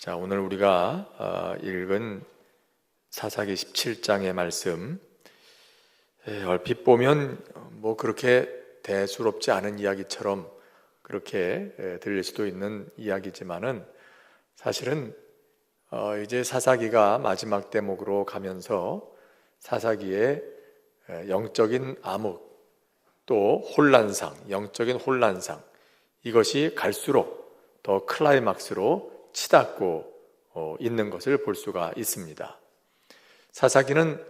자, 오늘 우리가 읽은 사사기 17장의 말씀, 얼핏 보면 뭐 그렇게 대수롭지 않은 이야기처럼 그렇게 들릴 수도 있는 이야기지만은 사실은 이제 사사기가 마지막 대목으로 가면서 사사기의 영적인 암흑, 또 혼란상, 영적인 혼란상, 이것이 갈수록 더 클라이막스로 치닫고 있는 것을 볼 수가 있습니다. 사사기는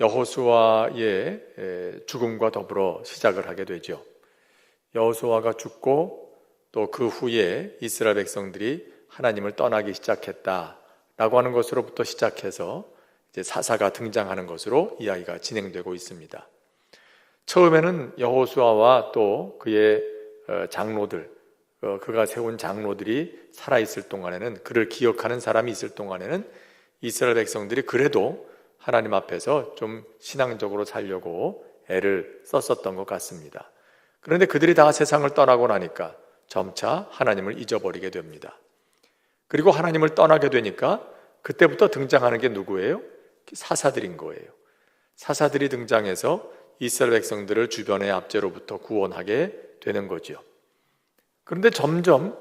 여호수아의 죽음과 더불어 시작을 하게 되죠. 여호수아가 죽고 또 그 후에 이스라엘 백성들이 하나님을 떠나기 시작했다라고 하는 것으로부터 시작해서 이제 사사가 등장하는 것으로 이야기가 진행되고 있습니다. 처음에는 여호수아와 또 그의 장로들, 그가 세운 장로들이 살아있을 동안에는, 그를 기억하는 사람이 있을 동안에는 이스라엘 백성들이 그래도 하나님 앞에서 좀 신앙적으로 살려고 애를 썼었던 것 같습니다. 그런데 그들이 다 세상을 떠나고 나니까 점차 하나님을 잊어버리게 됩니다. 그리고 하나님을 떠나게 되니까 그때부터 등장하는 게 누구예요? 사사들인 거예요. 사사들이 등장해서 이스라엘 백성들을 주변의 압제로부터 구원하게 되는 거죠. 그런데 점점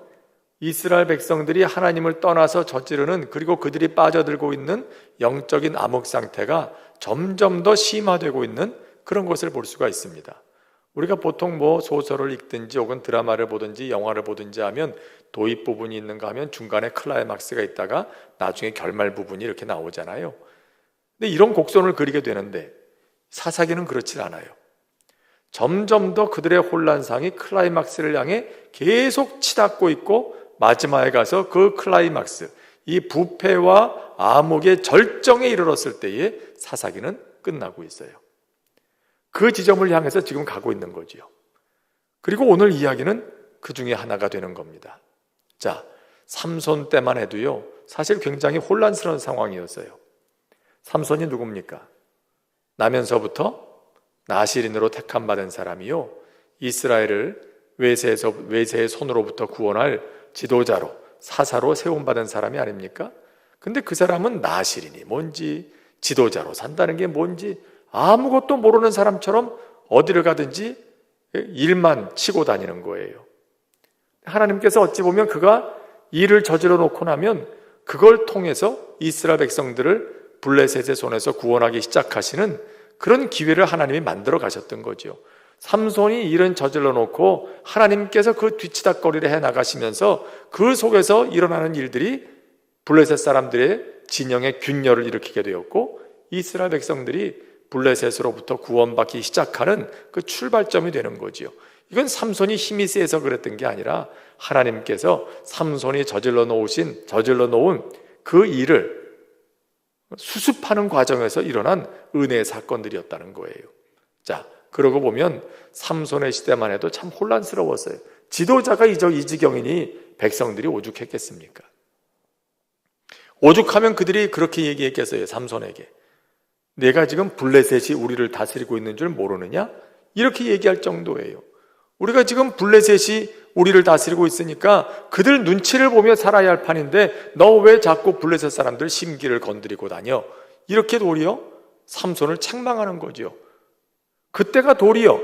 이스라엘 백성들이 하나님을 떠나서 저지르는, 그리고 그들이 빠져들고 있는 영적인 암흑 상태가 점점 더 심화되고 있는 그런 것을 볼 수가 있습니다. 우리가 보통 뭐 소설을 읽든지 혹은 드라마를 보든지 영화를 보든지 하면 도입 부분이 있는가 하면 중간에 클라이막스가 있다가 나중에 결말 부분이 이렇게 나오잖아요. 근데 이런 곡선을 그리게 되는데 사사기는 그렇지 않아요. 점점 더 그들의 혼란상이 클라이막스를 향해 계속 치닫고 있고, 마지막에 가서 그 클라이막스, 이 부패와 암흑의 절정에 이르렀을 때에 사사기는 끝나고 있어요. 그 지점을 향해서 지금 가고 있는 거지요. 그리고 오늘 이야기는 그 중에 하나가 되는 겁니다. 자, 삼손 때만 해도요, 사실 굉장히 혼란스러운 상황이었어요. 삼손이 누굽니까? 나면서부터 나실인으로 택함받은 사람이요, 이스라엘을 외세의 손으로부터 구원할 지도자로, 사사로 세움받은 사람이 아닙니까? 근데 그 사람은 나실인이 뭔지, 지도자로 산다는 게 뭔지 아무것도 모르는 사람처럼 어디를 가든지 일만 치고 다니는 거예요. 하나님께서 어찌 보면 그가 일을 저질러 놓고 나면 그걸 통해서 이스라엘 백성들을 블레셋의 손에서 구원하기 시작하시는 그런 기회를 하나님이 만들어 가셨던 거죠. 삼손이 일은 저질러 놓고 하나님께서 그 뒤치다꺼리를 해 나가시면서 그 속에서 일어나는 일들이 블레셋 사람들의 진영의 균열을 일으키게 되었고, 이스라엘 백성들이 블레셋으로부터 구원받기 시작하는 그 출발점이 되는 거지요. 이건 삼손이 힘이 세서 그랬던 게 아니라 하나님께서 삼손이 저질러 놓은 그 일을 수습하는 과정에서 일어난 은혜의 사건들이었다는 거예요. 자, 그러고 보면 삼손의 시대만 해도 참 혼란스러웠어요. 지도자가 이 지경이니 백성들이 오죽했겠습니까? 오죽하면 그들이 그렇게 얘기했겠어요. 삼손에게, 내가 지금 블레셋이 우리를 다스리고 있는 줄 모르느냐? 이렇게 얘기할 정도예요. 우리가 지금 블레셋이 우리를 다스리고 있으니까 그들 눈치를 보며 살아야 할 판인데 너 왜 자꾸 블레셋 사람들 심기를 건드리고 다녀? 이렇게 도리어 삼손을 책망하는 거죠. 그때가 도리어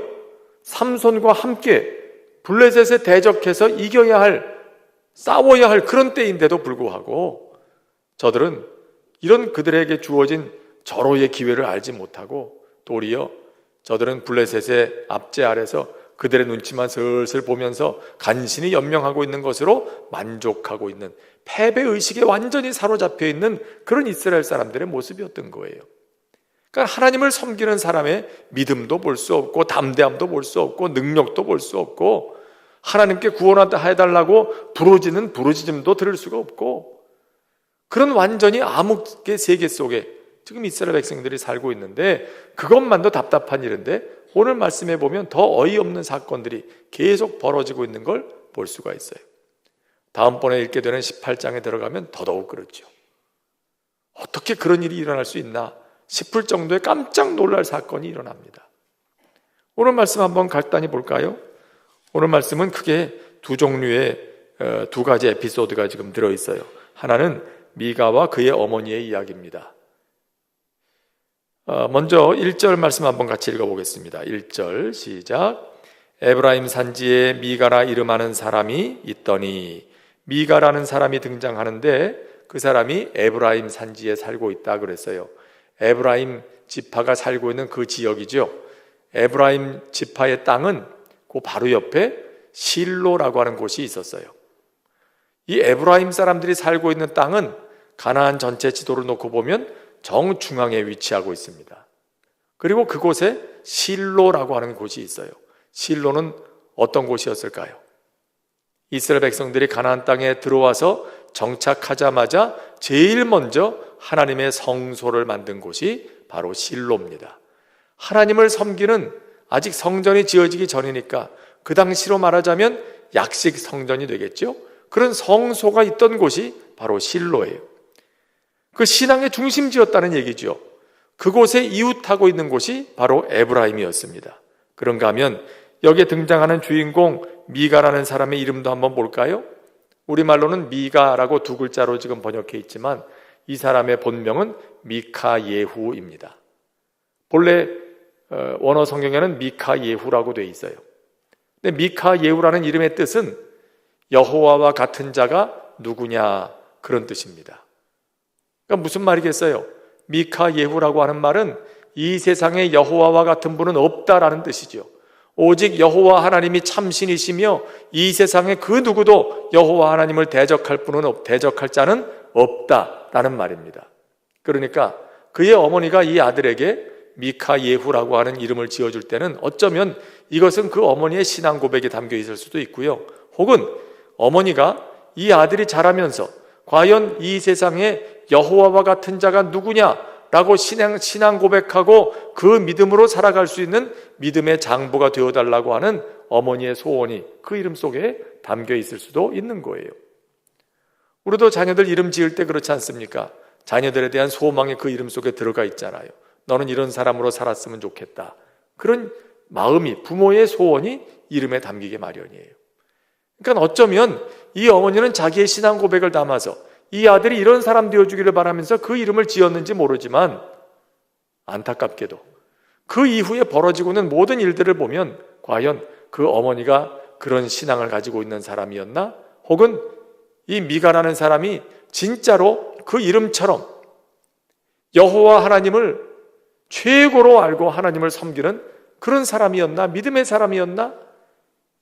삼손과 함께 블레셋에 대적해서 싸워야 할 그런 때인데도 불구하고 저들은 이런 그들에게 주어진 절호의 기회를 알지 못하고 도리어 저들은 블레셋의 압제 아래서 그들의 눈치만 슬슬 보면서 간신히 연명하고 있는 것으로 만족하고 있는, 패배의식에 완전히 사로잡혀 있는 그런 이스라엘 사람들의 모습이었던 거예요. 그러니까 하나님을 섬기는 사람의 믿음도 볼 수 없고, 담대함도 볼 수 없고, 능력도 볼 수 없고, 하나님께 구원해달라고 부르짖는 부르짖음도 들을 수가 없고, 그런 완전히 암흑의 세계 속에 지금 이스라엘 백성들이 살고 있는데, 그것만도 답답한 일인데 오늘 말씀해 보면 더 어이없는 사건들이 계속 벌어지고 있는 걸 볼 수가 있어요. 다음번에 읽게 되는 18장에 들어가면 더더욱 그렇죠. 어떻게 그런 일이 일어날 수 있나 싶을 정도의 깜짝 놀랄 사건이 일어납니다. 오늘 말씀 한번 간단히 볼까요? 오늘 말씀은 크게 두 종류의 두 가지 에피소드가 지금 들어있어요. 하나는 미가와 그의 어머니의 이야기입니다. 먼저 1절 말씀 한번 같이 읽어보겠습니다. 1절 시작. 에브라임 산지에 미가라 이름하는 사람이 있더니, 미가라는 사람이 등장하는데 그 사람이 에브라임 산지에 살고 있다 그랬어요. 에브라임 지파가 살고 있는 그 지역이죠. 에브라임 지파의 땅은 그 바로 옆에 실로라고 하는 곳이 있었어요. 이 에브라임 사람들이 살고 있는 땅은 가나안 전체 지도를 놓고 보면 정중앙에 위치하고 있습니다. 그리고 그곳에 실로라고 하는 곳이 있어요. 실로는 어떤 곳이었을까요? 이스라엘 백성들이 가나안 땅에 들어와서 정착하자마자 제일 먼저 하나님의 성소를 만든 곳이 바로 실로입니다. 하나님을 섬기는, 아직 성전이 지어지기 전이니까 그 당시로 말하자면 약식 성전이 되겠죠. 그런 성소가 있던 곳이 바로 실로예요. 그 신앙의 중심지였다는 얘기죠. 그곳에 이웃하고 있는 곳이 바로 에브라임이었습니다. 그런가 하면 여기에 등장하는 주인공 미가라는 사람의 이름도 한번 볼까요? 우리말로는 미가라고 두 글자로 지금 번역해 있지만 이 사람의 본명은 미카예후입니다. 본래 원어 성경에는 미카예후라고 되어 있어요. 근데 미카예후라는 이름의 뜻은 여호와와 같은 자가 누구냐, 그런 뜻입니다. 그러니까 무슨 말이겠어요? 미카예후라고 하는 말은 이 세상에 여호와와 같은 분은 없다라는 뜻이죠. 오직 여호와 하나님이 참신이시며 이 세상에 그 누구도 여호와 하나님을 대적할 자는 없다라는 말입니다. 그러니까 그의 어머니가 이 아들에게 미카예후라고 하는 이름을 지어줄 때는 어쩌면 이것은 그 어머니의 신앙 고백에 담겨 있을 수도 있고요. 혹은 어머니가 이 아들이 자라면서 과연 이 세상에 여호와와 같은 자가 누구냐라고 신앙 고백하고 그 믿음으로 살아갈 수 있는 믿음의 장보가 되어달라고 하는 어머니의 소원이 그 이름 속에 담겨 있을 수도 있는 거예요. 우리도 자녀들 이름 지을 때 그렇지 않습니까? 자녀들에 대한 소망이 그 이름 속에 들어가 있잖아요. 너는 이런 사람으로 살았으면 좋겠다. 그런 마음이, 부모의 소원이 이름에 담기게 마련이에요. 그러니까 어쩌면 이 어머니는 자기의 신앙 고백을 담아서 이 아들이 이런 사람 되어주기를 바라면서 그 이름을 지었는지 모르지만 안타깝게도 그 이후에 벌어지고 있는 모든 일들을 보면 과연 그 어머니가 그런 신앙을 가지고 있는 사람이었나? 혹은 이 미가라는 사람이 진짜로 그 이름처럼 여호와 하나님을 최고로 알고 하나님을 섬기는 그런 사람이었나? 믿음의 사람이었나?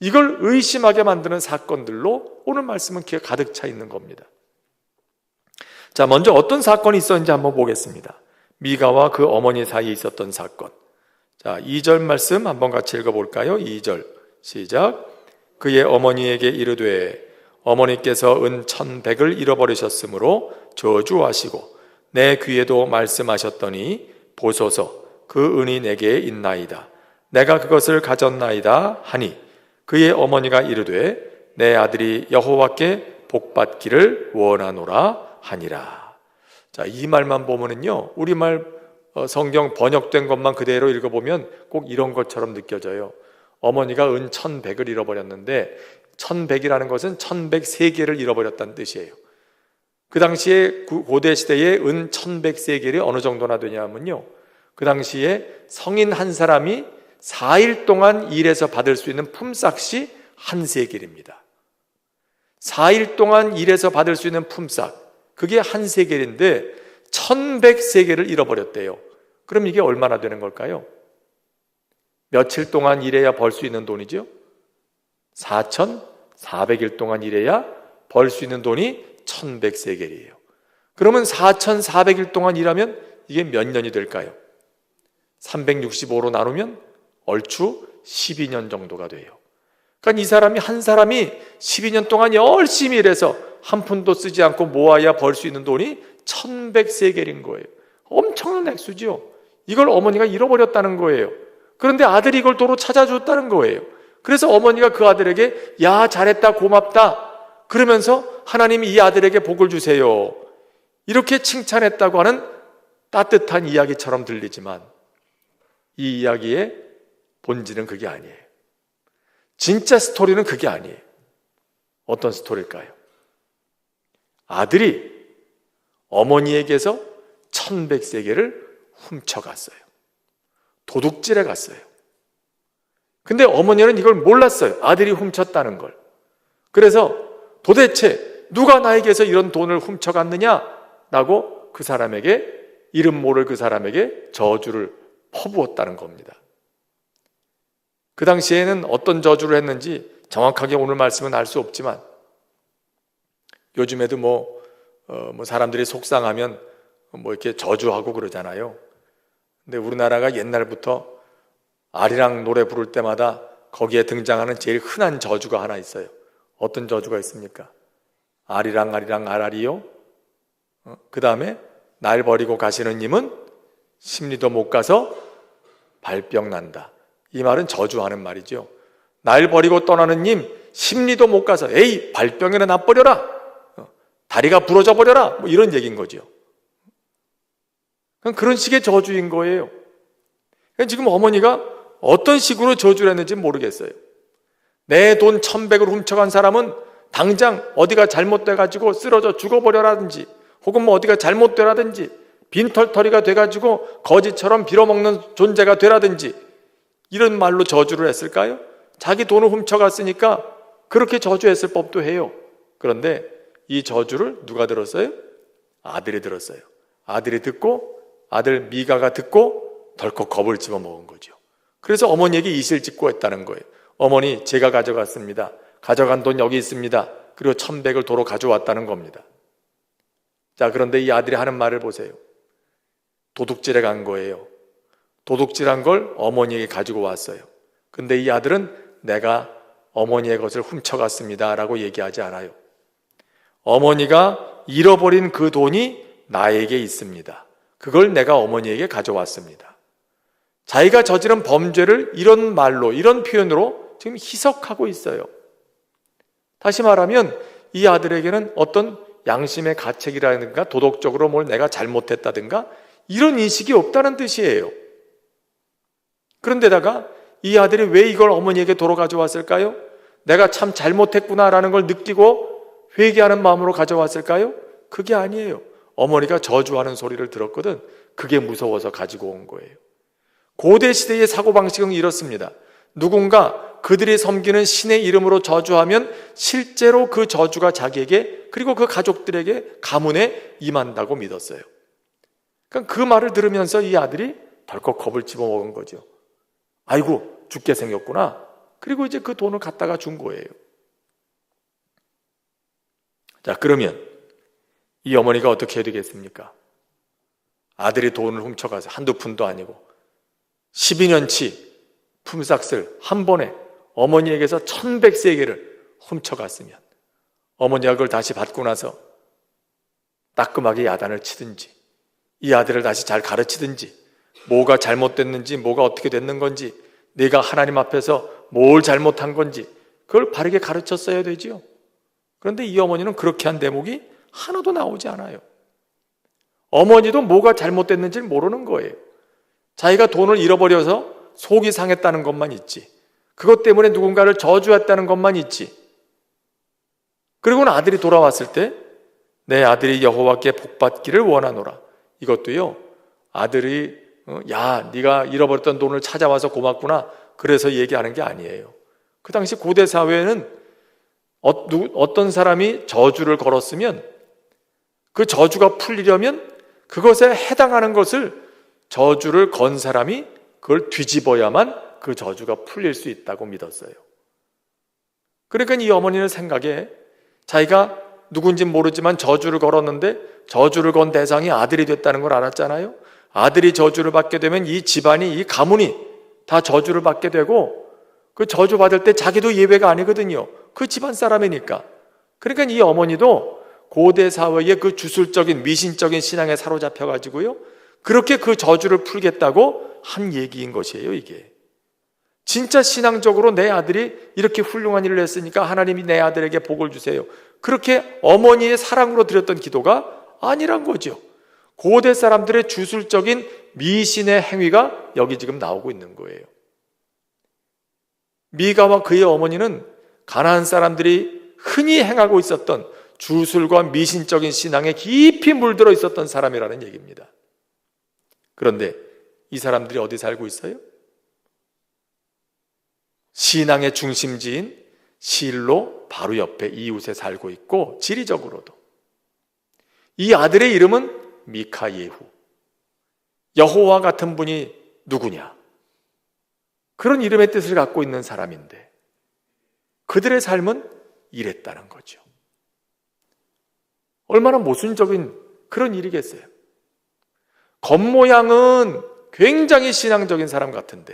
이걸 의심하게 만드는 사건들로 오늘 말씀은 가득 차 있는 겁니다. 자, 먼저 어떤 사건이 있었는지 한번 보겠습니다. 미가와 그 어머니 사이에 있었던 사건. 자, 2절 말씀 한번 같이 읽어볼까요? 2절 시작. 그의 어머니에게 이르되 어머니께서 은 1,100을 잃어버리셨으므로 저주하시고 내 귀에도 말씀하셨더니 보소서 그 은이 내게 있나이다. 내가 그것을 가졌나이다 하니 그의 어머니가 이르되 내 아들이 여호와께 복받기를 원하노라 하니라. 자, 이 말만 보면은요, 우리말 성경 번역된 것만 그대로 읽어보면 꼭 이런 것처럼 느껴져요. 어머니가 은 1,100을 잃어버렸는데 1,100이라는 것은 1,100세겔을 잃어버렸다는 뜻이에요. 그 당시에 고대 시대에 은 1,100세겔이 어느 정도나 되냐면요, 그 당시에 성인 한 사람이 4일 동안 일해서 받을 수 있는 품삯이 한 세겔입니다. 4일 동안 일해서 받을 수 있는 품삯, 그게 한 세겔인데 1,100세겔을 잃어버렸대요. 그럼 이게 얼마나 되는 걸까요? 며칠 동안 일해야 벌 수 있는 돈이죠? 4,400일 동안 일해야 벌 수 있는 돈이 1,100세겔이에요. 그러면 4,400일 동안 일하면 이게 몇 년이 될까요? 365로 나누면 얼추 12년 정도가 돼요. 그러니까 이 사람이, 한 사람이 12년 동안 열심히 일해서 한 푼도 쓰지 않고 모아야 벌 수 있는 돈이 1,100세겔인 거예요. 엄청난 액수죠. 이걸 어머니가 잃어버렸다는 거예요. 그런데 아들이 이걸 도로 찾아줬다는 거예요. 그래서 어머니가 그 아들에게 야, 잘했다, 고맙다 그러면서 하나님이 이 아들에게 복을 주세요, 이렇게 칭찬했다고 하는 따뜻한 이야기처럼 들리지만 이 이야기의 본질은 그게 아니에요. 진짜 스토리는 그게 아니에요. 어떤 스토리일까요? 아들이 어머니에게서 1100세겔을 훔쳐갔어요. 도둑질해 갔어요. 근데 어머니는 이걸 몰랐어요. 아들이 훔쳤다는 걸. 그래서 도대체 누가 나에게서 이런 돈을 훔쳐갔느냐라고 그 사람에게, 이름 모를 그 사람에게 저주를 퍼부었다는 겁니다. 그 당시에는 어떤 저주를 했는지 정확하게 오늘 말씀은 알 수 없지만, 요즘에도 사람들이 속상하면 이렇게 저주하고 그러잖아요. 근데 우리나라가 옛날부터 아리랑 노래 부를 때마다 거기에 등장하는 제일 흔한 저주가 하나 있어요. 어떤 저주가 있습니까? 아리랑 아리랑 아라리요. 그 다음에 날 버리고 가시는 님은 심리도 못 가서 발병 난다. 이 말은 저주하는 말이죠. 날 버리고 떠나는 님 심리도 못 가서 에이 발병이나 나버려라, 다리가 부러져 버려라, 이런 얘기인 거죠. 그런 식의 저주인 거예요. 지금 어머니가 어떤 식으로 저주를 했는지 모르겠어요. 내 돈 1100을 훔쳐간 사람은 당장 어디가 잘못돼가지고 쓰러져 죽어버려라든지, 혹은 어디가 잘못되라든지, 빈털터리가 돼가지고 거지처럼 빌어먹는 존재가 되라든지, 이런 말로 저주를 했을까요? 자기 돈을 훔쳐갔으니까 그렇게 저주했을 법도 해요. 그런데 이 저주를 누가 들었어요? 아들이 들었어요. 아들이 듣고, 아들 미가가 듣고 덜컥 겁을 집어먹은 거죠. 그래서 어머니에게 이실직고 했다는 거예요. 어머니, 제가 가져갔습니다. 가져간 돈 여기 있습니다. 그리고 1100을 도로 가져왔다는 겁니다. 자, 그런데 이 아들이 하는 말을 보세요. 도둑질해 간 거예요. 도둑질한 걸 어머니에게 가지고 왔어요. 근데 이 아들은 내가 어머니의 것을 훔쳐갔습니다 라고 얘기하지 않아요. 어머니가 잃어버린 그 돈이 나에게 있습니다. 그걸 내가 어머니에게 가져왔습니다. 자기가 저지른 범죄를 이런 말로, 이런 표현으로 지금 희석하고 있어요. 다시 말하면 이 아들에게는 어떤 양심의 가책이라든가 도덕적으로 뭘 내가 잘못했다든가 이런 인식이 없다는 뜻이에요. 그런데다가 이 아들이 왜 이걸 어머니에게 도로 가져왔을까요? 내가 참 잘못했구나라는 걸 느끼고 회개하는 마음으로 가져왔을까요? 그게 아니에요. 어머니가 저주하는 소리를 들었거든. 그게 무서워서 가지고 온 거예요. 고대 시대의 사고방식은 이렇습니다. 누군가 그들이 섬기는 신의 이름으로 저주하면 실제로 그 저주가 자기에게, 그리고 그 가족들에게 가문에 임한다고 믿었어요. 그러니까 그 말을 들으면서 이 아들이 덜컥 겁을 집어먹은 거죠. 아이고, 죽게 생겼구나. 그리고 이제 그 돈을 갖다가 준 거예요. 자, 그러면 이 어머니가 어떻게 해야 되겠습니까? 아들이 돈을 훔쳐가서 한두 푼도 아니고 12년치 품삯을 한 번에 어머니에게서 1100세겔을 훔쳐갔으면 어머니가 그걸 다시 받고 나서 따끔하게 야단을 치든지, 이 아들을 다시 잘 가르치든지, 뭐가 잘못됐는지, 뭐가 어떻게 됐는 건지, 내가 하나님 앞에서 뭘 잘못한 건지 그걸 바르게 가르쳤어야 되지요. 그런데 이 어머니는 그렇게 한 대목이 하나도 나오지 않아요. 어머니도 뭐가 잘못됐는지를 모르는 거예요. 자기가 돈을 잃어버려서 속이 상했다는 것만 있지, 그것 때문에 누군가를 저주했다는 것만 있지. 그리고는 아들이 돌아왔을 때 내 아들이 여호와께 복받기를 원하노라. 이것도요, 아들이 야, 네가 잃어버렸던 돈을 찾아와서 고맙구나, 그래서 얘기하는 게 아니에요. 그 당시 고대 사회에는 어떤 사람이 저주를 걸었으면 그 저주가 풀리려면 그것에 해당하는 것을, 저주를 건 사람이 그걸 뒤집어야만 그 저주가 풀릴 수 있다고 믿었어요. 그러니까 이 어머니는 생각에 자기가 누군지 모르지만 저주를 걸었는데 저주를 건 대상이 아들이 됐다는 걸 알았잖아요. 아들이 저주를 받게 되면 이 집안이, 이 가문이 다 저주를 받게 되고, 그 저주 받을 때 자기도 예외가 아니거든요. 그 집안 사람이니까. 그러니까 이 어머니도 고대 사회의 그 주술적인 미신적인 신앙에 사로잡혀가지고요, 그렇게 그 저주를 풀겠다고 한 얘기인 것이에요. 이게 진짜 신앙적으로 내 아들이 이렇게 훌륭한 일을 했으니까 하나님이 내 아들에게 복을 주세요, 그렇게 어머니의 사랑으로 드렸던 기도가 아니란 거죠. 고대 사람들의 주술적인 미신의 행위가 여기 지금 나오고 있는 거예요. 미가와 그의 어머니는 가나안 사람들이 흔히 행하고 있었던 주술과 미신적인 신앙에 깊이 물들어 있었던 사람이라는 얘기입니다. 그런데 이 사람들이 어디 살고 있어요? 신앙의 중심지인 실로 바로 옆에 이웃에 살고 있고, 지리적으로도 이 아들의 이름은 미카예후. 여호와 같은 분이 누구냐? 그런 이름의 뜻을 갖고 있는 사람인데 그들의 삶은 이랬다는 거죠. 얼마나 모순적인 그런 일이겠어요. 겉모양은 굉장히 신앙적인 사람 같은데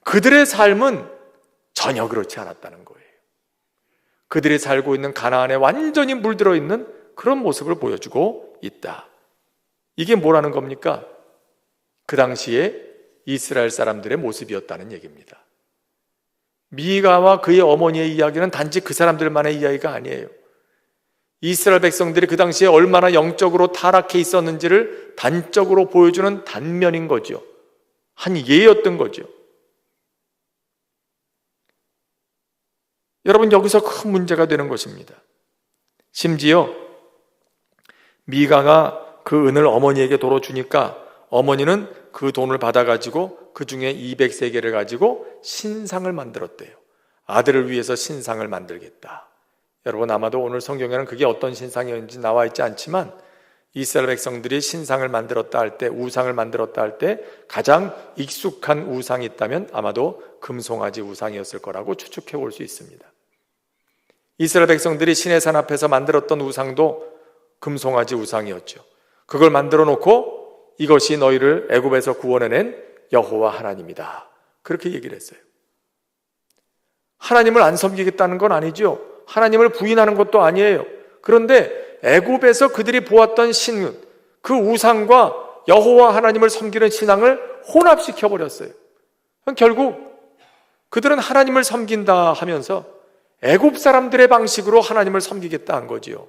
그들의 삶은 전혀 그렇지 않았다는 거예요. 그들이 살고 있는 가나안에 완전히 물들어 있는 그런 모습을 보여주고 있다. 이게 뭐라는 겁니까? 그 당시에 이스라엘 사람들의 모습이었다는 얘기입니다. 미가와 그의 어머니의 이야기는 단지 그 사람들만의 이야기가 아니에요. 이스라엘 백성들이 그 당시에 얼마나 영적으로 타락해 있었는지를 단적으로 보여주는 단면인 거죠. 한 예였던 거죠. 여러분, 여기서 큰 문제가 되는 것입니다. 심지어 미가가 그 은을 어머니에게 도로 주니까 어머니는 그 돈을 받아가지고 그 중에 200세겔을 가지고 신상을 만들었대요. 아들을 위해서 신상을 만들겠다. 여러분, 아마도 오늘 성경에는 그게 어떤 신상이었는지 나와 있지 않지만 이스라엘 백성들이 신상을 만들었다 할 때, 우상을 만들었다 할 때 가장 익숙한 우상이 있다면 아마도 금송아지 우상이었을 거라고 추측해 볼 수 있습니다. 이스라엘 백성들이 시내 산 앞에서 만들었던 우상도 금송아지 우상이었죠. 그걸 만들어 놓고 이것이 너희를 애굽에서 구원해낸 여호와 하나님이다, 그렇게 얘기를 했어요. 하나님을 안 섬기겠다는 건 아니죠. 하나님을 부인하는 것도 아니에요. 그런데 애굽에서 그들이 보았던 신, 그 우상과 여호와 하나님을 섬기는 신앙을 혼합시켜 버렸어요. 결국 그들은 하나님을 섬긴다 하면서 애굽 사람들의 방식으로 하나님을 섬기겠다 한 거지요.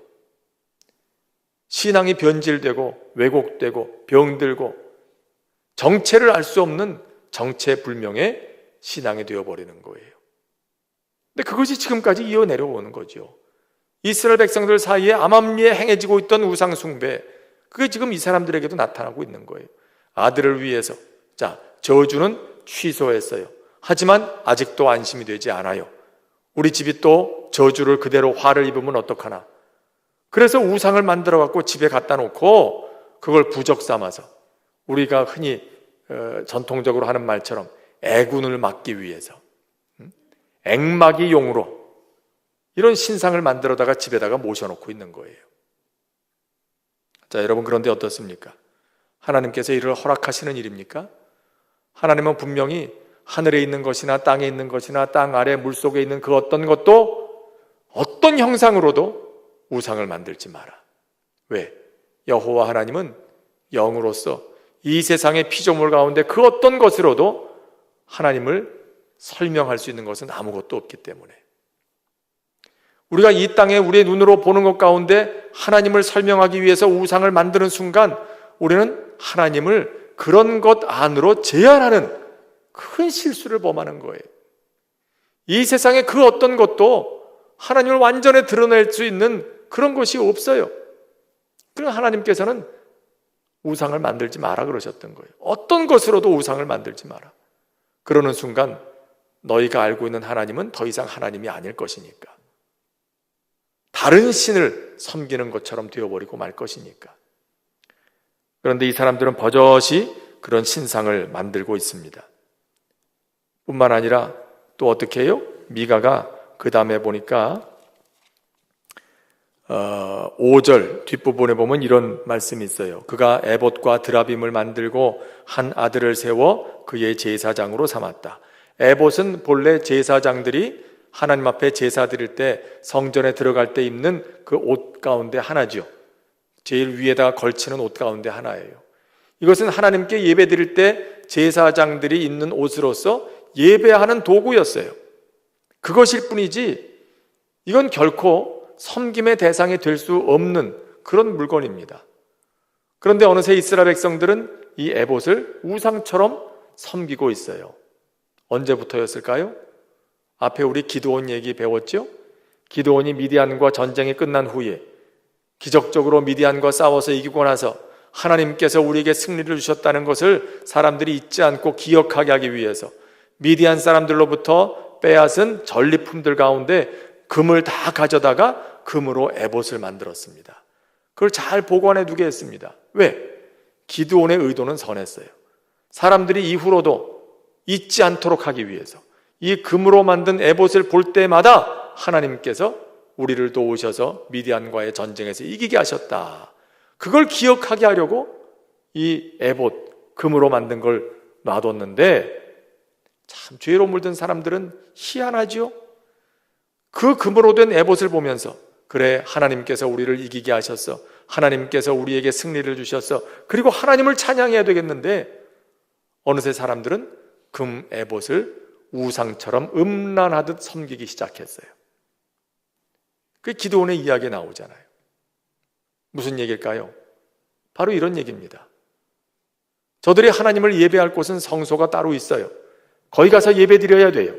신앙이 변질되고 왜곡되고 병들고 정체를 알 수 없는 정체불명의 신앙이 되어버리는 거예요. 근데 그것이 지금까지 이어내려오는 거죠. 이스라엘 백성들 사이에 암암리에 행해지고 있던 우상 숭배, 그게 지금 이 사람들에게도 나타나고 있는 거예요. 아들을 위해서, 자, 저주는 취소했어요. 하지만 아직도 안심이 되지 않아요. 우리 집이 또 저주를 그대로 화를 입으면 어떡하나. 그래서 우상을 만들어 갖고 집에 갖다 놓고 그걸 부적 삼아서 우리가 흔히 전통적으로 하는 말처럼 애군을 막기 위해서 액막이 용으로 이런 신상을 만들어다가 집에다가 모셔놓고 있는 거예요. 자, 여러분, 그런데 어떻습니까? 하나님께서 이를 허락하시는 일입니까? 하나님은 분명히 하늘에 있는 것이나 땅에 있는 것이나 땅 아래 물속에 있는 그 어떤 것도 어떤 형상으로도 우상을 만들지 마라. 왜? 여호와 하나님은 영으로서 이 세상의 피조물 가운데 그 어떤 것으로도 하나님을 설명할 수 있는 것은 아무것도 없기 때문에 우리가 이 땅에 우리의 눈으로 보는 것 가운데 하나님을 설명하기 위해서 우상을 만드는 순간 우리는 하나님을 그런 것 안으로 제한하는 큰 실수를 범하는 거예요. 이 세상에 그 어떤 것도 하나님을 완전히 드러낼 수 있는 그런 것이 없어요. 그럼 하나님께서는 우상을 만들지 마라 그러셨던 거예요. 어떤 것으로도 우상을 만들지 마라. 그러는 순간 너희가 알고 있는 하나님은 더 이상 하나님이 아닐 것이니까, 다른 신을 섬기는 것처럼 되어버리고 말 것이니까. 그런데 이 사람들은 버젓이 그런 신상을 만들고 있습니다. 뿐만 아니라 또 어떻게 해요? 미가가 그 다음에 보니까 5절 뒷부분에 보면 이런 말씀이 있어요. 그가 에봇과 드라빔을 만들고 한 아들을 세워 그의 제사장으로 삼았다. 에봇은 본래 제사장들이 하나님 앞에 제사 드릴 때 성전에 들어갈 때 입는 그 옷 가운데 하나죠. 제일 위에다가 걸치는 옷 가운데 하나예요. 이것은 하나님께 예배 드릴 때 제사장들이 입는 옷으로서 예배하는 도구였어요. 그것일 뿐이지 이건 결코 섬김의 대상이 될 수 없는 그런 물건입니다. 그런데 어느새 이스라엘 백성들은 이 에봇을 우상처럼 섬기고 있어요. 언제부터였을까요? 앞에 우리 기드온 얘기 배웠죠? 기드온이 미디안과 전쟁이 끝난 후에 기적적으로 미디안과 싸워서 이기고 나서 하나님께서 우리에게 승리를 주셨다는 것을 사람들이 잊지 않고 기억하게 하기 위해서 미디안 사람들로부터 빼앗은 전리품들 가운데 금을 다 가져다가 금으로 에봇을 만들었습니다. 그걸 잘 보관해 두게 했습니다. 왜? 기드온의 의도는 선했어요. 사람들이 이후로도 잊지 않도록 하기 위해서 이 금으로 만든 에봇을 볼 때마다 하나님께서 우리를 도우셔서 미디안과의 전쟁에서 이기게 하셨다. 그걸 기억하게 하려고 이 에봇, 금으로 만든 걸 놔뒀는데 참 죄로 물든 사람들은 희한하지요. 그 금으로 된 에봇을 보면서 그래, 하나님께서 우리를 이기게 하셨어. 하나님께서 우리에게 승리를 주셨어. 그리고 하나님을 찬양해야 되겠는데 어느새 사람들은 금 에봇을 우상처럼 음란하듯 섬기기 시작했어요. 그 기드온의 이야기에 나오잖아요. 무슨 얘기일까요? 바로 이런 얘기입니다. 저들이 하나님을 예배할 곳은 성소가 따로 있어요. 거기 가서 예배 드려야 돼요.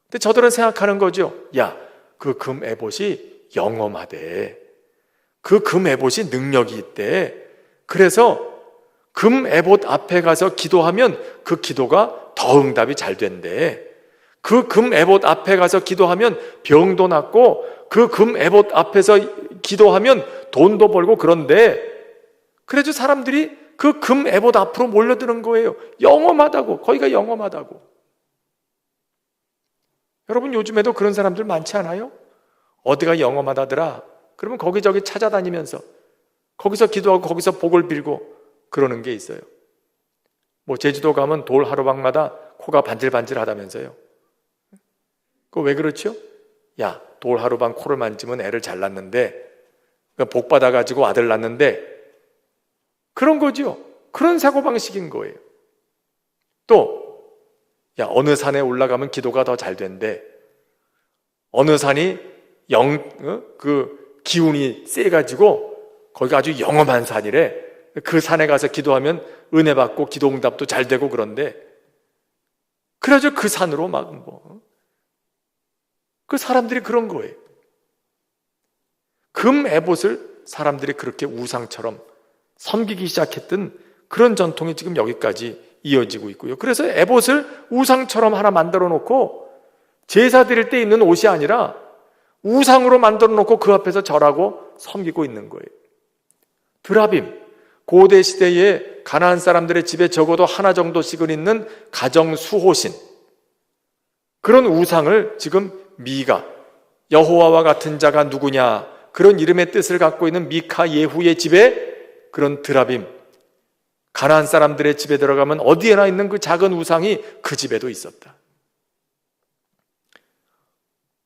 근데 저들은 생각하는 거죠. 야, 그 금 에봇이 영험하대. 그 금 에봇이 능력이 있대. 그래서 금 에봇 앞에 가서 기도하면 그 기도가 더 응답이 잘 된대. 그 금 에봇 앞에 가서 기도하면 병도 낫고 그 금 에봇 앞에서 기도하면 돈도 벌고 그런데 그래서 사람들이 그 금 에봇 앞으로 몰려드는 거예요. 영험하다고. 거기가 영험하다고. 여러분 요즘에도 그런 사람들 많지 않아요? 어디가 영험하다더라. 그러면 거기저기 찾아다니면서 거기서 기도하고 거기서 복을 빌고 그러는 게 있어요. 뭐 제주도 가면 돌 하루방마다 코가 반질반질하다면서요. 그거 왜 그렇죠? 야, 돌 하루방 코를 만지면 애를 잘 낳는데 복 받아가지고 아들 낳는데 그런 거죠. 그런 사고방식인 거예요. 또 야, 어느 산에 올라가면 기도가 더 잘 된대. 어느 산이 그 기운이 세가지고 거기가 아주 영험한 산이래. 그 산에 가서 기도하면 은혜 받고 기도 응답도 잘 되고 그런데 그래서 그 산으로 그 사람들이 그런 거예요. 금 에봇을 사람들이 그렇게 우상처럼 섬기기 시작했던 그런 전통이 지금 여기까지 이어지고 있고요. 그래서 에봇을 우상처럼 하나 만들어 놓고 제사 드릴 때 입는 옷이 아니라 우상으로 만들어 놓고 그 앞에서 절하고 섬기고 있는 거예요. 드라빔, 고대 시대에 가나안 사람들의 집에 적어도 하나 정도씩은 있는 가정 수호신, 그런 우상을 지금 미가, 여호와와 같은 자가 누구냐, 그런 이름의 뜻을 갖고 있는 미카 예후의 집에 그런 드라빔, 가나안 사람들의 집에 들어가면 어디에나 있는 그 작은 우상이 그 집에도 있었다.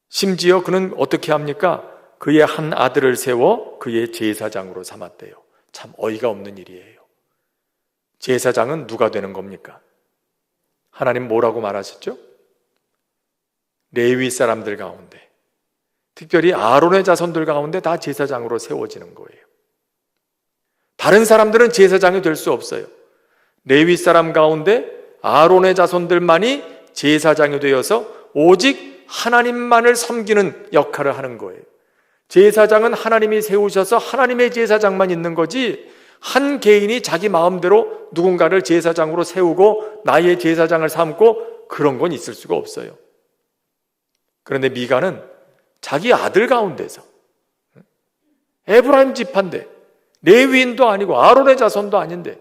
심지어 그는 어떻게 합니까? 그의 한 아들을 세워 그의 제사장으로 삼았대요. 참 어이가 없는 일이에요. 제사장은 누가 되는 겁니까? 하나님 뭐라고 말하셨죠? 레위 사람들 가운데, 특별히 아론의 자손들 가운데 다 제사장으로 세워지는 거예요. 다른 사람들은 제사장이 될 수 없어요. 레위 사람 가운데 아론의 자손들만이 제사장이 되어서 오직 하나님만을 섬기는 역할을 하는 거예요. 제사장은 하나님이 세우셔서 하나님의 제사장만 있는 거지, 한 개인이 자기 마음대로 누군가를 제사장으로 세우고 나의 제사장을 삼고 그런 건 있을 수가 없어요. 그런데 미가는 자기 아들 가운데서, 에브라임 지파인데 레위인도 아니고 아론의 자손도 아닌데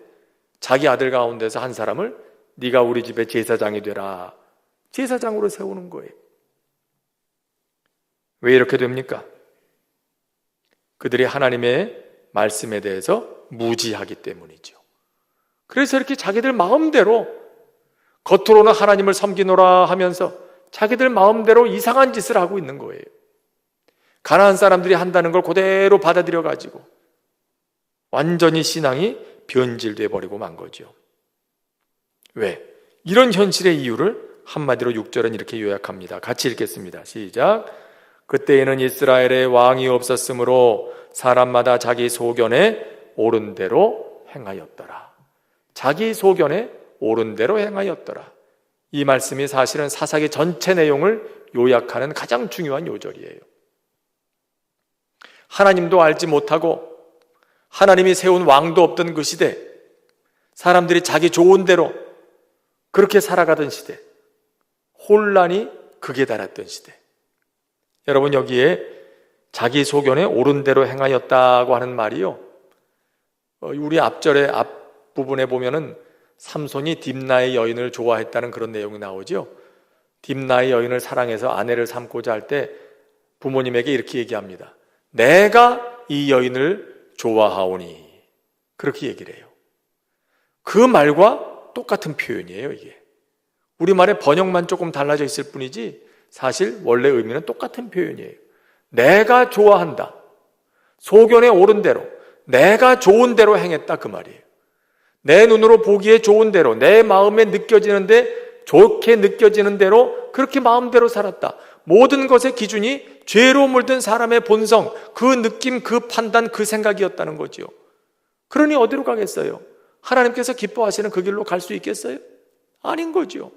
자기 아들 가운데서 한 사람을 네가 우리 집에 제사장이 되라, 제사장으로 세우는 거예요. 왜 이렇게 됩니까? 그들이 하나님의 말씀에 대해서 무지하기 때문이죠. 그래서 이렇게 자기들 마음대로 겉으로는 하나님을 섬기노라 하면서 자기들 마음대로 이상한 짓을 하고 있는 거예요. 가나안 사람들이 한다는 걸 그대로 받아들여 가지고 완전히 신앙이 변질돼 버리고 만 거죠. 왜? 이런 현실의 이유를 한마디로 6절은 이렇게 요약합니다. 같이 읽겠습니다. 시작. 그때에는 이스라엘에 왕이 없었으므로 사람마다 자기 소견에 옳은 대로 행하였더라. 자기 소견에 옳은 대로 행하였더라. 이 말씀이 사실은 사사기 전체 내용을 요약하는 가장 중요한 요절이에요. 하나님도 알지 못하고 하나님이 세운 왕도 없던 그 시대, 사람들이 자기 좋은 대로 그렇게 살아가던 시대, 혼란이 극에 달했던 시대. 여러분, 여기에 자기 소견에 옳은 대로 행하였다고 하는 말이요, 우리 앞절의 앞부분에 보면은 삼손이 딥나의 여인을 좋아했다는 그런 내용이 나오죠. 딥나의 여인을 사랑해서 아내를 삼고자 할 때 부모님에게 이렇게 얘기합니다. 내가 이 여인을 좋아하오니. 그렇게 얘기를 해요. 그 말과 똑같은 표현이에요, 이게. 우리말의 번역만 조금 달라져 있을 뿐이지 사실 원래 의미는 똑같은 표현이에요. 내가 좋아한다. 소견에 옳은 대로, 내가 좋은 대로 행했다, 그 말이에요. 내 눈으로 보기에 좋은 대로, 내 마음에 느껴지는데 좋게 느껴지는 대로 그렇게 마음대로 살았다. 모든 것의 기준이 죄로 물든 사람의 본성, 그 느낌, 그 판단, 그 생각이었다는 거지요. 그러니 어디로 가겠어요? 하나님께서 기뻐하시는 그 길로 갈 수 있겠어요? 아닌 거지요.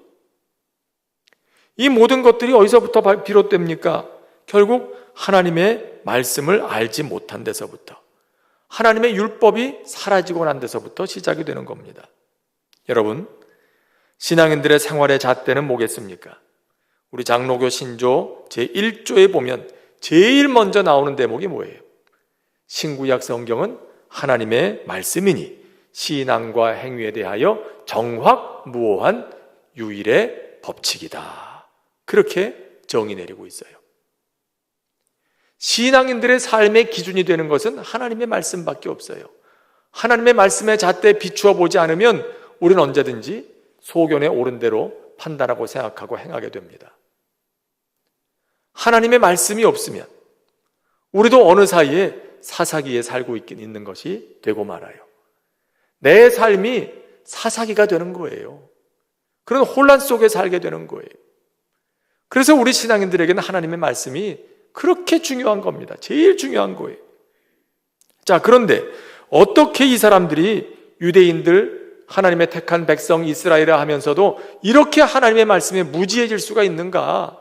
이 모든 것들이 어디서부터 비롯됩니까? 결국 하나님의 말씀을 알지 못한 데서부터, 하나님의 율법이 사라지고 난 데서부터 시작이 되는 겁니다. 여러분, 신앙인들의 생활의 잣대는 뭐겠습니까? 우리 장로교 신조 제1조에 보면 제일 먼저 나오는 대목이 뭐예요? 신구약 성경은 하나님의 말씀이니 신앙과 행위에 대하여 정확무오한 유일의 법칙이다. 그렇게 정의 내리고 있어요. 신앙인들의 삶의 기준이 되는 것은 하나님의 말씀밖에 없어요. 하나님의 말씀의 잣대에 비추어 보지 않으면 우리는 언제든지 소견에 옳은 대로 판단하고 생각하고 행하게 됩니다. 하나님의 말씀이 없으면 우리도 어느 사이에 사사기에 살고 있는 것이 되고 말아요. 내 삶이 사사기가 되는 거예요. 그런 혼란 속에 살게 되는 거예요. 그래서 우리 신앙인들에게는 하나님의 말씀이 그렇게 중요한 겁니다. 제일 중요한 거예요. 자, 그런데 어떻게 이 사람들이 유대인들, 하나님의 택한 백성 이스라엘을 하면서도 이렇게 하나님의 말씀에 무지해질 수가 있는가?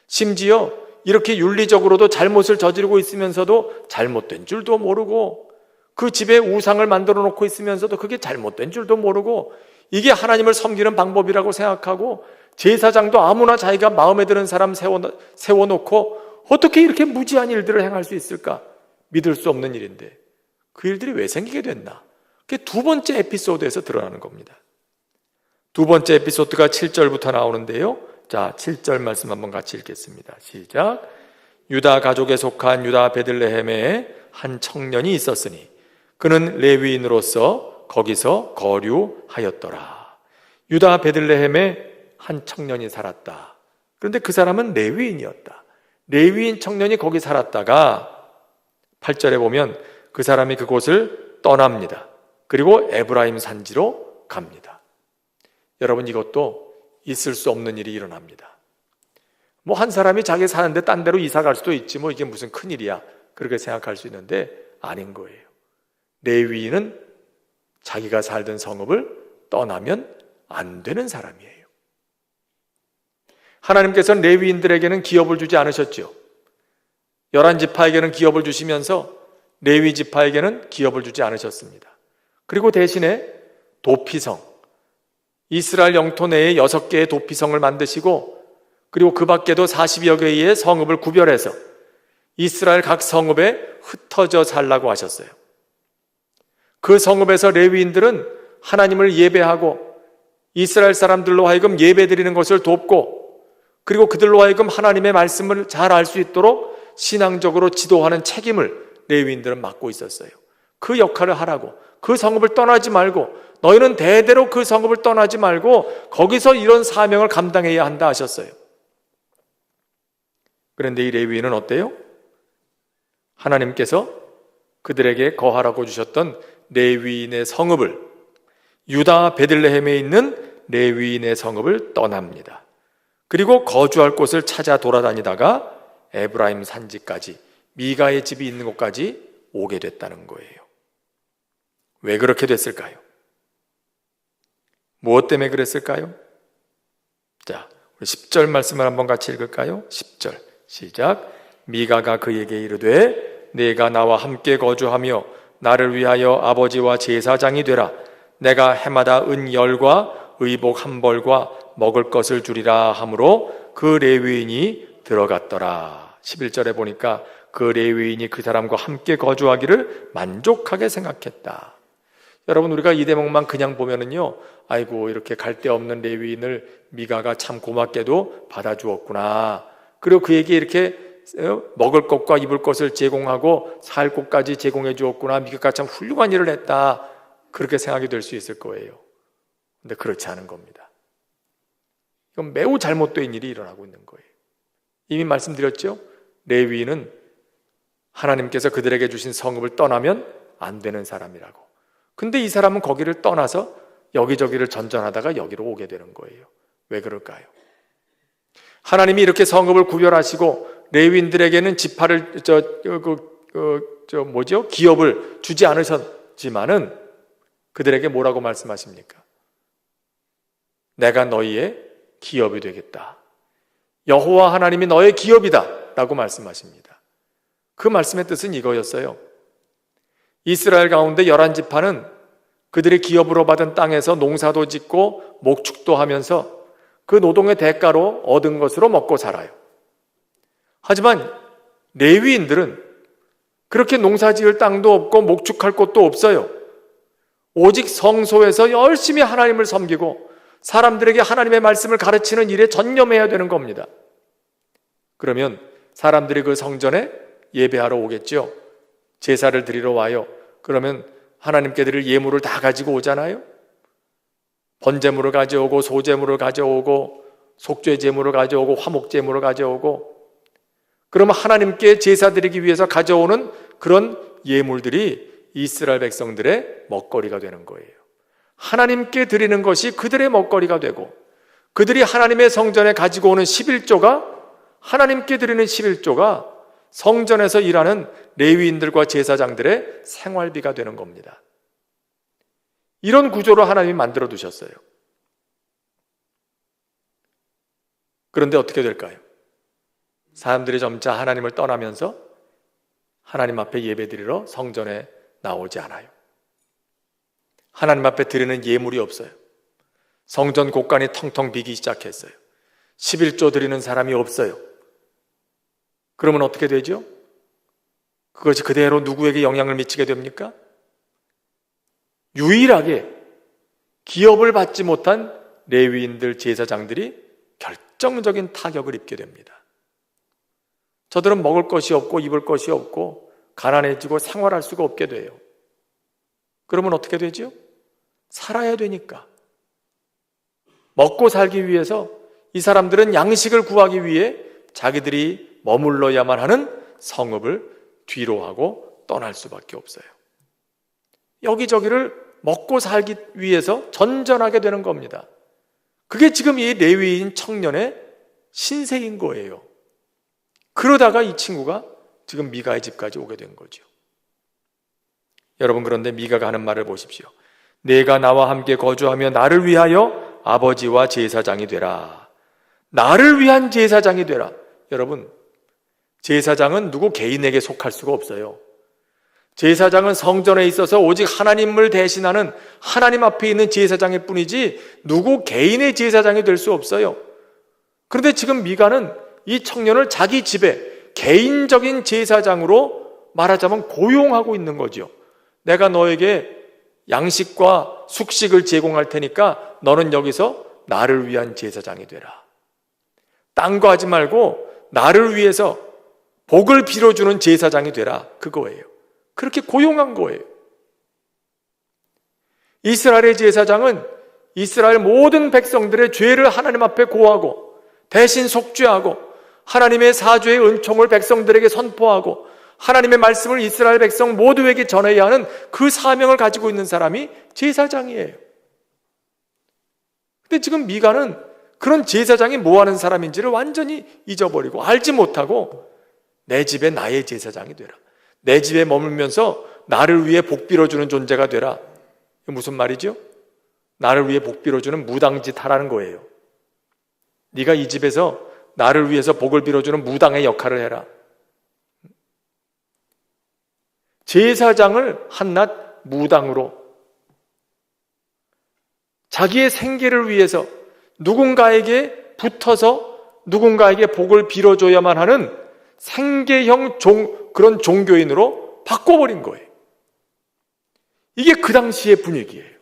심지어 이렇게 윤리적으로도 잘못을 저지르고 있으면서도 잘못된 줄도 모르고, 그 집에 우상을 만들어 놓고 있으면서도 그게 잘못된 줄도 모르고, 이게 하나님을 섬기는 방법이라고 생각하고, 제사장도 아무나 자기가 마음에 드는 사람 세워놓고 어떻게 이렇게 무지한 일들을 행할 수 있을까? 믿을 수 없는 일인데 그 일들이 왜 생기게 됐나? 그게 두 번째 에피소드에서 드러나는 겁니다. 두 번째 에피소드가 7절부터 나오는데요. 자, 7절 말씀 한번 같이 읽겠습니다. 시작. 유다 가족에 속한 유다 베들레헴에 한 청년이 있었으니 그는 레위인으로서 거기서 거류하였더라. 유다 베들레헴에 한 청년이 살았다. 그런데 그 사람은 레위인이었다. 레위인 청년이 거기 살았다가 8절에 보면 그 사람이 그곳을 떠납니다. 그리고 에브라임 산지로 갑니다. 여러분, 이것도 있을 수 없는 일이 일어납니다. 뭐 한 사람이 자기 사는데 딴 데로 이사 갈 수도 있지, 뭐 이게 무슨 큰일이야, 그렇게 생각할 수 있는데 아닌 거예요. 레위인은 자기가 살던 성읍을 떠나면 안 되는 사람이에요. 하나님께서는 레위인들에게는 기업을 주지 않으셨죠. 11지파에게는 기업을 주시면서 레위 지파에게는 기업을 주지 않으셨습니다. 그리고 대신에 도피성, 이스라엘 영토 내에 6개의 도피성을 만드시고, 그리고 그 밖에도 40여 개의 성읍을 구별해서 이스라엘 각 성읍에 흩어져 살라고 하셨어요. 그 성읍에서 레위인들은 하나님을 예배하고 이스라엘 사람들로 하여금 예배드리는 것을 돕고, 그리고 그들로 하여금 하나님의 말씀을 잘 알 수 있도록 신앙적으로 지도하는 책임을 레위인들은 맡고 있었어요. 그 역할을 하라고, 그 성읍을 떠나지 말고, 너희는 대대로 그 성읍을 떠나지 말고 거기서 이런 사명을 감당해야 한다 하셨어요. 그런데 이 레위인은 어때요? 하나님께서 그들에게 거하라고 주셨던 레위인의 성읍을, 유다 베들레헴에 있는 레위인의 성읍을 떠납니다. 그리고 거주할 곳을 찾아 돌아다니다가 에브라임 산지까지, 미가의 집이 있는 곳까지 오게 됐다는 거예요. 왜 그렇게 됐을까요? 무엇 때문에 그랬을까요? 자, 우리 10절 말씀을 한번 같이 읽을까요? 10절 시작. 미가가 그에게 이르되 네가 나와 함께 거주하며 나를 위하여 아버지와 제사장이 되라. 내가 해마다 은 열과 의복 한 벌과 먹을 것을 주리라 하므로 그 레위인이 들어갔더라. 11절에 보니까 그 레위인이 그 사람과 함께 거주하기를 만족하게 생각했다. 여러분, 우리가 이 대목만 그냥 보면은요, 아이고 이렇게 갈데 없는 레위인을 미가가 참 고맙게도 받아주었구나, 그리고 그에게 이렇게 먹을 것과 입을 것을 제공하고 살 곳까지 제공해 주었구나, 미가가 참 훌륭한 일을 했다, 그렇게 생각이 될 수 있을 거예요. 근데 그렇지 않은 겁니다. 이건 매우 잘못된 일이 일어나고 있는 거예요. 이미 말씀드렸죠? 레위인은 하나님께서 그들에게 주신 성읍을 떠나면 안 되는 사람이라고. 근데 이 사람은 거기를 떠나서 여기저기를 전전하다가 여기로 오게 되는 거예요. 왜 그럴까요? 하나님이 이렇게 성읍을 구별하시고 레위인들에게는 지파를 기업을 주지 않으셨지만은 그들에게 뭐라고 말씀하십니까? 내가 너희의 기업이 되겠다. 여호와 하나님이 너의 기업이다 라고 말씀하십니다. 그 말씀의 뜻은 이거였어요. 이스라엘 가운데 11지파는 그들의 기업으로 받은 땅에서 농사도 짓고 목축도 하면서 그 노동의 대가로 얻은 것으로 먹고 살아요. 하지만 레위인들은 그렇게 농사지을 땅도 없고 목축할 곳도 없어요. 오직 성소에서 열심히 하나님을 섬기고 사람들에게 하나님의 말씀을 가르치는 일에 전념해야 되는 겁니다. 그러면 사람들이 그 성전에 예배하러 오겠죠. 제사를 드리러 와요. 그러면 하나님께 드릴 예물을 다 가지고 오잖아요. 번제물을 가져오고 소제물을 가져오고 속죄제물을 가져오고 화목제물을 가져오고, 그러면 하나님께 제사 드리기 위해서 가져오는 그런 예물들이 이스라엘 백성들의 먹거리가 되는 거예요. 하나님께 드리는 것이 그들의 먹거리가 되고, 그들이 하나님의 성전에 가지고 오는 11조가, 하나님께 드리는 11조가 성전에서 일하는 레위인들과 제사장들의 생활비가 되는 겁니다. 이런 구조로 하나님이 만들어 두셨어요. 그런데 어떻게 될까요? 사람들이 점차 하나님을 떠나면서 하나님 앞에 예배드리러 성전에 나오지 않아요. 하나님 앞에 드리는 예물이 없어요. 성전 곳간이 텅텅 비기 시작했어요. 11조 드리는 사람이 없어요. 그러면 어떻게 되죠? 그것이 그대로 누구에게 영향을 미치게 됩니까? 유일하게 기업을 받지 못한 레위인들, 제사장들이 결정적인 타격을 입게 됩니다. 저들은 먹을 것이 없고 입을 것이 없고 가난해지고 생활할 수가 없게 돼요. 그러면 어떻게 되죠? 살아야 되니까. 먹고 살기 위해서 이 사람들은 양식을 구하기 위해 자기들이 머물러야만 하는 성읍을 뒤로 하고 떠날 수밖에 없어요. 여기저기를 먹고 살기 위해서 전전하게 되는 겁니다. 그게 지금 이 레위인 청년의 신세인 거예요. 그러다가 이 친구가 지금 미가의 집까지 오게 된 거죠. 여러분, 그런데 미가가 하는 말을 보십시오. 내가 나와 함께 거주하며 나를 위하여 아버지와 제사장이 되라. 나를 위한 제사장이 되라. 여러분, 제사장은 누구 개인에게 속할 수가 없어요. 제사장은 성전에 있어서 오직 하나님을 대신하는 하나님 앞에 있는 제사장일 뿐이지 누구 개인의 제사장이 될 수 없어요. 그런데 지금 미가는 이 청년을 자기 집에 개인적인 제사장으로 말하자면 고용하고 있는 거죠. 내가 너에게 양식과 숙식을 제공할 테니까 너는 여기서 나를 위한 제사장이 되라. 딴 거 하지 말고 나를 위해서 복을 빌어주는 제사장이 되라. 그거예요. 그렇게 고용한 거예요. 이스라엘의 제사장은 이스라엘 모든 백성들의 죄를 하나님 앞에 고하고 대신 속죄하고 하나님의 사죄의 은총을 백성들에게 선포하고 하나님의 말씀을 이스라엘 백성 모두에게 전해야 하는 그 사명을 가지고 있는 사람이 제사장이에요. 근데 지금 미가는 그런 제사장이 뭐 하는 사람인지를 완전히 잊어버리고 알지 못하고 내 집에 나의 제사장이 되라. 내 집에 머물면서 나를 위해 복 빌어주는 존재가 되라. 이게 무슨 말이죠? 나를 위해 복 빌어주는 무당짓 하라는 거예요. 네가 이 집에서 나를 위해서 복을 빌어주는 무당의 역할을 해라. 제사장을 한낱 무당으로 자기의 생계를 위해서 누군가에게 붙어서 누군가에게 복을 빌어줘야만 하는 생계형 그런 종교인으로 바꿔버린 거예요. 이게 그 당시의 분위기예요.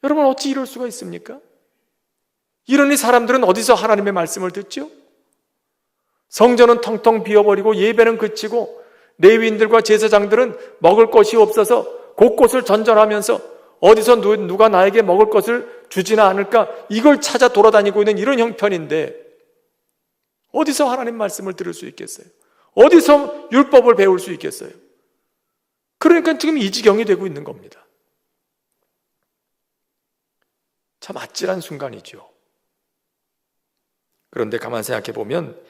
여러분, 어찌 이럴 수가 있습니까? 이러니 사람들은 어디서 하나님의 말씀을 듣죠? 성전은 텅텅 비어버리고 예배는 그치고 레위인들과 제사장들은 먹을 것이 없어서 곳곳을 전전하면서 어디서 누가 나에게 먹을 것을 주지나 않을까, 이걸 찾아 돌아다니고 있는 이런 형편인데 어디서 하나님 말씀을 들을 수 있겠어요? 어디서 율법을 배울 수 있겠어요? 그러니까 지금 이 지경이 되고 있는 겁니다. 참 아찔한 순간이죠. 그런데 가만 생각해 보면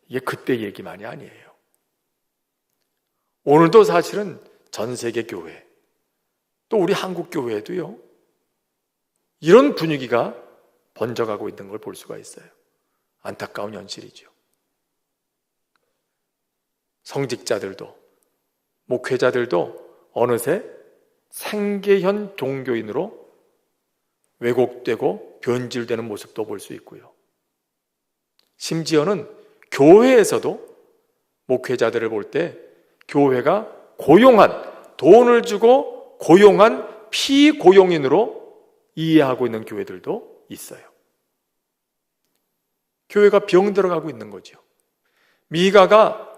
이게 그때 얘기만이 아니에요. 오늘도 사실은 전 세계 교회, 또 우리 한국 교회도요, 이런 분위기가 번져가고 있는 걸 볼 수가 있어요. 안타까운 현실이죠. 성직자들도 목회자들도 어느새 생계형 종교인으로 왜곡되고 변질되는 모습도 볼 수 있고요. 심지어는 교회에서도 목회자들을 볼 때 교회가 돈을 주고 고용한 피고용인으로 이해하고 있는 교회들도 있어요. 교회가 병 들어가고 있는 거죠. 미가가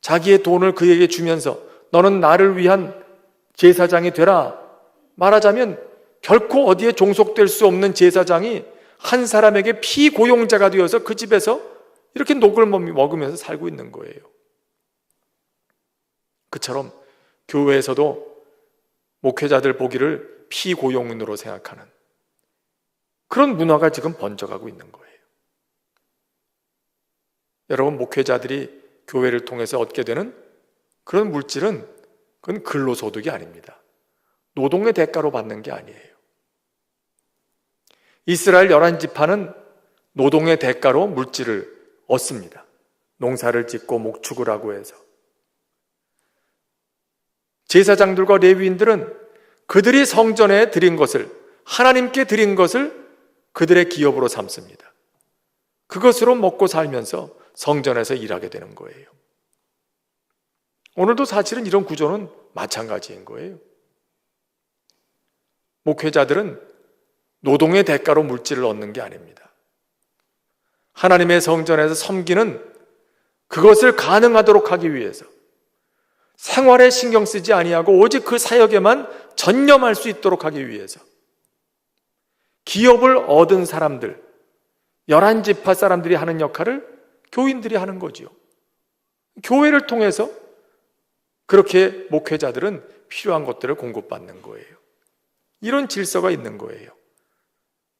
자기의 돈을 그에게 주면서 너는 나를 위한 제사장이 되라 말하자면 결코 어디에 종속될 수 없는 제사장이 한 사람에게 피고용자가 되어서 그 집에서 이렇게 녹을 먹으면서 살고 있는 거예요. 그처럼 교회에서도 목회자들 보기를 피고용인으로 생각하는 그런 문화가 지금 번져가고 있는 거예요. 여러분, 목회자들이 교회를 통해서 얻게 되는 그런 물질은 그건 근로소득이 아닙니다. 노동의 대가로 받는 게 아니에요. 이스라엘 11지파는 노동의 대가로 물질을 얻습니다. 농사를 짓고 목축을 하고 해서. 제사장들과 레위인들은 그들이 성전에 드린 것을, 하나님께 드린 것을 그들의 기업으로 삼습니다. 그것으로 먹고 살면서 성전에서 일하게 되는 거예요. 오늘도 사실은 이런 구조는 마찬가지인 거예요. 목회자들은 노동의 대가로 물질을 얻는 게 아닙니다. 하나님의 성전에서 섬기는 그것을 가능하도록 하기 위해서 생활에 신경 쓰지 아니하고 오직 그 사역에만 전념할 수 있도록 하기 위해서 기업을 얻은 사람들, 11지파 사람들이 하는 역할을 교인들이 하는 거지요. 교회를 통해서 그렇게 목회자들은 필요한 것들을 공급받는 거예요. 이런 질서가 있는 거예요.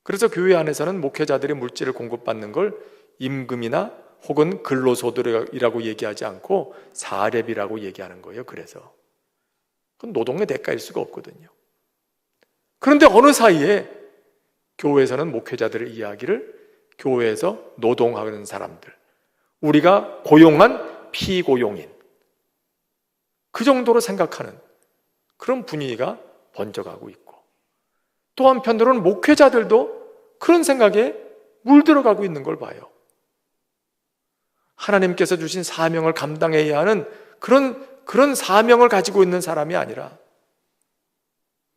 그래서 교회 안에서는 목회자들이 물질을 공급받는 걸 임금이나 혹은 근로소득이라고 얘기하지 않고 사렙이라고 얘기하는 거예요. 그래서 그건 노동의 대가일 수가 없거든요. 그런데 어느 사이에 교회에서는 목회자들의 이야기를 교회에서 노동하는 사람들, 우리가 고용한 피고용인, 그 정도로 생각하는 그런 분위기가 번져가고 있고, 또 한편으로는 목회자들도 그런 생각에 물들어가고 있는 걸 봐요. 하나님께서 주신 사명을 감당해야 하는 그런 사명을 가지고 있는 사람이 아니라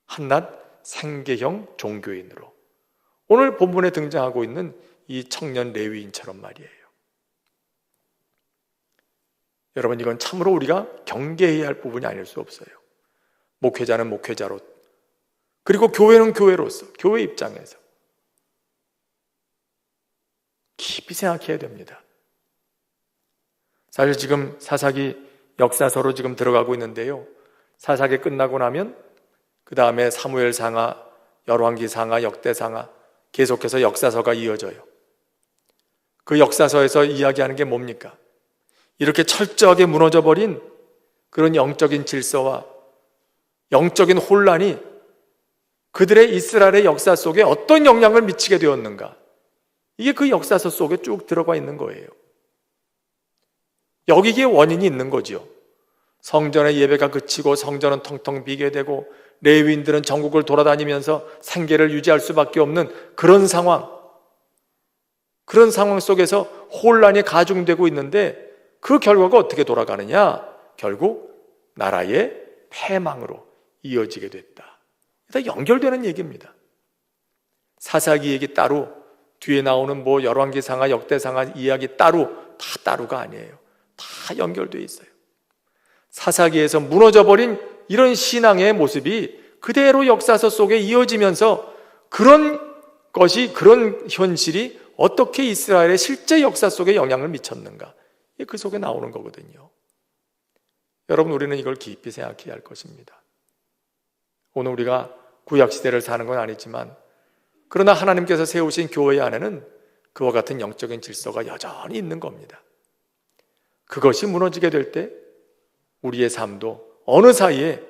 한낱 생계형 종교인으로 오늘 본문에 등장하고 있는 이 청년 레위인처럼 말이에요. 여러분, 이건 참으로 우리가 경계해야 할 부분이 아닐 수 없어요. 목회자는 목회자로, 그리고 교회는 교회로서, 교회 입장에서 깊이 생각해야 됩니다. 사실 지금 사사기 역사서로 지금 들어가고 있는데요, 사사기 끝나고 나면 그 다음에 사무엘상하, 열왕기상하, 역대상하 계속해서 역사서가 이어져요. 그 역사서에서 이야기하는 게 뭡니까? 이렇게 철저하게 무너져버린 그런 영적인 질서와 영적인 혼란이 그들의 이스라엘의 역사 속에 어떤 영향을 미치게 되었는가, 이게 그 역사서 속에 쭉 들어가 있는 거예요. 여기에 원인이 있는 거죠. 성전의 예배가 그치고 성전은 텅텅 비게 되고 레위인들은 전국을 돌아다니면서 생계를 유지할 수밖에 없는 그런 상황 속에서 혼란이 가중되고 있는데 그 결과가 어떻게 돌아가느냐? 결국 나라의 패망으로 이어지게 됐다. 다 연결되는 얘기입니다. 사사기 얘기 따로, 뒤에 나오는 열왕기상하, 역대상하 이야기 따로, 다 따로가 아니에요. 다 연결되어 있어요. 사사기에서 무너져버린 이런 신앙의 모습이 그대로 역사서 속에 이어지면서 그런 현실이 어떻게 이스라엘의 실제 역사 속에 영향을 미쳤는가, 그 속에 나오는 거거든요. 여러분, 우리는 이걸 깊이 생각해야 할 것입니다. 오늘 우리가 구약시대를 사는 건 아니지만 그러나 하나님께서 세우신 교회 안에는 그와 같은 영적인 질서가 여전히 있는 겁니다. 그것이 무너지게 될 때 우리의 삶도 어느 사이에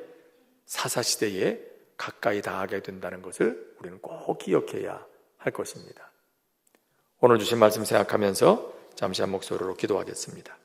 사사시대에 가까이 닿게 된다는 것을 우리는 꼭 기억해야 할 것입니다. 오늘 주신 말씀 생각하면서 잠시 한 목소리로 기도하겠습니다.